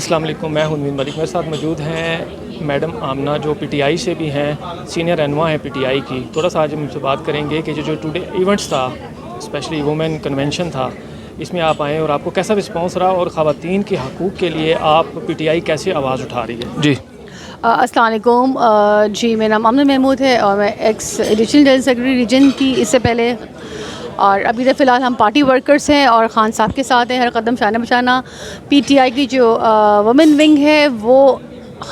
السلام علیکم، میں ہوں ملک، میرے ساتھ موجود ہیں میڈم آمنہ جو پی ٹی آئی سے بھی ہیں، سینئر رہنما ہیں پی ٹی آئی کی. تھوڑا سا آج ہم سے بات کریں گے کہ جو ٹوڈے ایونٹس تھا، اسپیشلی وومن کنونشن تھا، اس میں آپ آئیں اور آپ کو کیسا رسپانس رہا اور خواتین کے حقوق کے لیے آپ پی ٹی آئی کیسے آواز اٹھا رہی ہے؟ جی السلام علیکم. جی میرا نام آمنہ محمود ہے اور میں x additional general secretary region تھی اس سے پہلے، اور ابھی تو فی الحال ہم پارٹی ورکرز ہیں اور خان صاحب کے ساتھ ہیں ہر قدم شانہ بشانہ. پی ٹی آئی کی جو وومن ونگ ہے وہ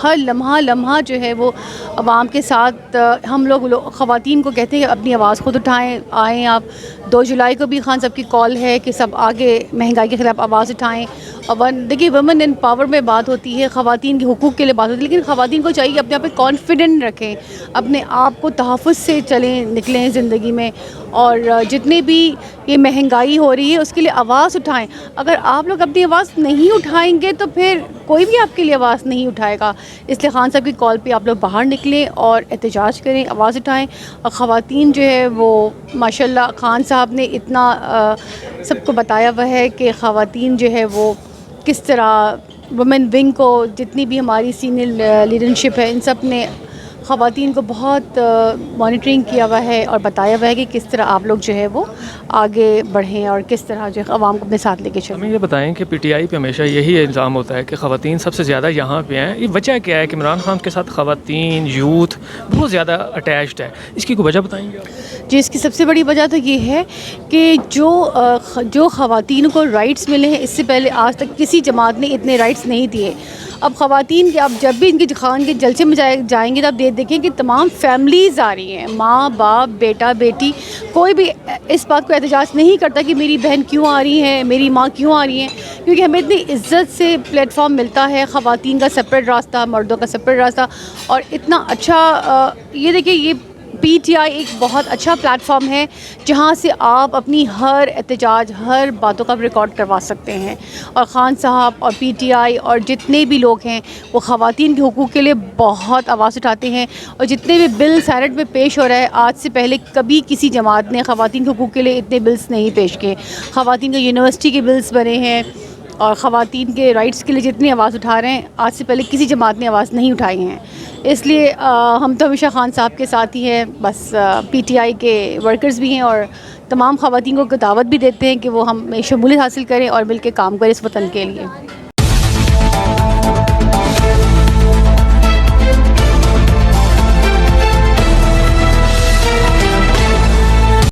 ہر لمحہ جو ہے وہ عوام کے ساتھ، ہم لوگ خواتین کو کہتے ہیں اپنی آواز خود اٹھائیں. آئیں آپ 2 جولائی کو بھی خان صاحب کی کال ہے کہ سب آگے مہنگائی کے خلاف آواز اٹھائیں. اور دیکھیے وومن ان پاور میں بات ہوتی ہے، خواتین کے حقوق کے لیے بات ہوتی ہے، لیکن خواتین کو چاہیے اپنے آپ پہ کانفیڈنٹ رکھیں، اپنے آپ کو تحفظ سے نکلیں زندگی میں. اور جتنے بھی یہ مہنگائی ہو رہی ہے اس کے لیے آواز اٹھائیں. اگر آپ لوگ اپنی آواز نہیں اٹھائیں گے تو پھر کوئی بھی آپ کے لیے آواز نہیں اٹھائے گا. اس لیے خان صاحب کی کال پہ آپ لوگ باہر نکلیں اور احتجاج کریں، آواز اٹھائیں. اور خواتین جو ہے وہ ماشاء اللہ خان صاحب نے اتنا سب کو بتایا ہوا ہے کہ خواتین جو ہے وہ کس طرح وومن ونگ کو، جتنی بھی ہماری سینئر لیڈرشپ ہے ان سب نے خواتین کو بہت مانیٹرنگ کیا ہوا ہے اور بتایا ہوا ہے کہ کس طرح آپ لوگ جو ہے وہ آگے بڑھیں اور کس طرح جو ہے عوام کو اپنے ساتھ لے کے چلیں. ہمیں یہ بتائیں کہ پی ٹی آئی پہ ہمیشہ یہی الزام ہوتا ہے کہ خواتین سب سے زیادہ یہاں پہ ہیں. یہ وجہ کیا ہے کہ عمران خان کے ساتھ خواتین یوتھ بہت زیادہ اٹیچڈ ہے؟ اس کی کوئی وجہ بتائیں گے آپ؟ جی، اس کی سب سے بڑی وجہ تو یہ ہے کہ جو خواتین کو رائٹس ملے ہیں، اس سے پہلے آج تک کسی جماعت نے اتنے رائٹس نہیں دیے. اب خواتین کے، اب جب بھی ان کے خان کے جلسے میں جائیں گے تو آپ دیکھیں کہ تمام فیملیز آ رہی ہیں، ماں باپ بیٹا بیٹی، کوئی بھی اس بات کو احتجاج نہیں کرتا کہ میری بہن کیوں آ رہی ہے، میری ماں کیوں آ رہی ہیں. کیونکہ ہمیں اتنی عزت سے پلیٹ فارم ملتا ہے، خواتین کا سپریٹ راستہ، مردوں کا سپریٹ راستہ. اور اتنا اچھا یہ دیکھیں، یہ پی ٹی آئی ایک بہت اچھا پلیٹ فارم ہے جہاں سے آپ اپنی ہر احتجاج، ہر باتوں کا ریکارڈ کروا سکتے ہیں. اور خان صاحب اور پی ٹی آئی اور جتنے بھی لوگ ہیں وہ خواتین کے حقوق کے لیے بہت آواز اٹھاتے ہیں. اور جتنے بھی بل سینٹ میں پیش ہو رہا ہے، آج سے پہلے کبھی کسی جماعت نے خواتین کے حقوق کے لیے اتنے بلز نہیں پیش کیے. خواتین کے یونیورسٹی کے بلز بنے ہیں اور خواتین کے رائٹس کے لیے جتنی آواز اٹھا رہے ہیں، آج سے پہلے کسی جماعت نے آواز نہیں اٹھائی ہیں. اس لیے ہم تو ہمیشہ خان صاحب کے ساتھ ہی ہیں. بس پی ٹی آئی کے ورکرز بھی ہیں اور تمام خواتین کو دعوت بھی دیتے ہیں کہ وہ ہم شمولیت حاصل کریں اور مل کے کام کریں اس وطن کے لیے.